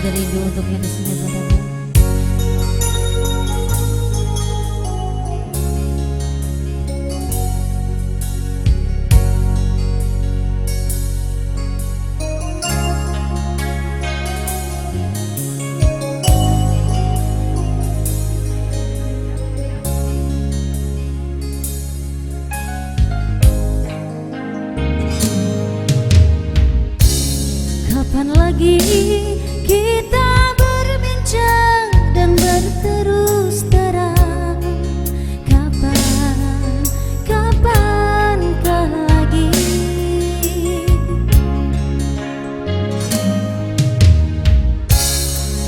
ada rindu untuk yang disini padamu. Kapan lagi kita berbincang dan berterus terang? Kapankah lagi?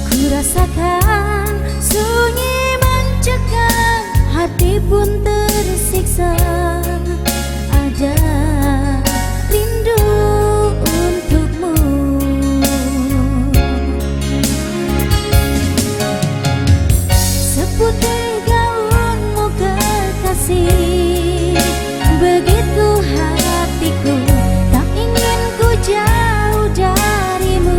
Ku rasakan sunyi mencekam, hati pun tersiksa. Ada rindu untukmu. Putih gaunmu kekasih, begitu hatiku tak ingin ku jauh darimu.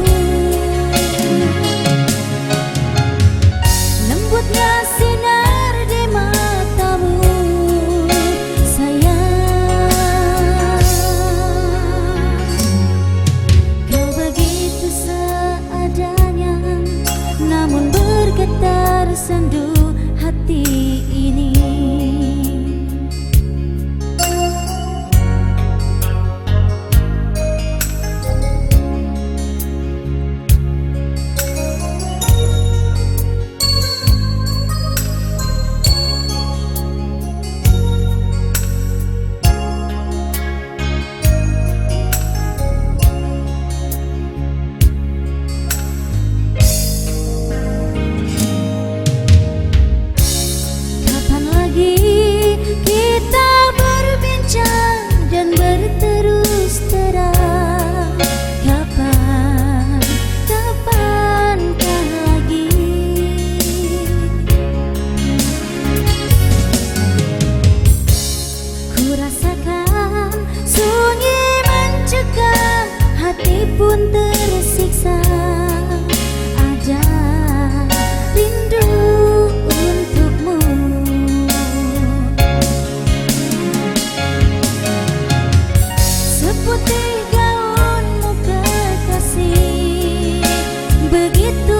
Lembutnya sinar di matamu, sayang. Kau begitu seadanya, namun bergetar sendu hati ini. Kita berbincang dan berterus terang. Kapankah lagi? Ku rasakan sunyi mencekam, hati pun tersiksa. Ada rindu untukmu. Putih gaunmu kekasih, begitu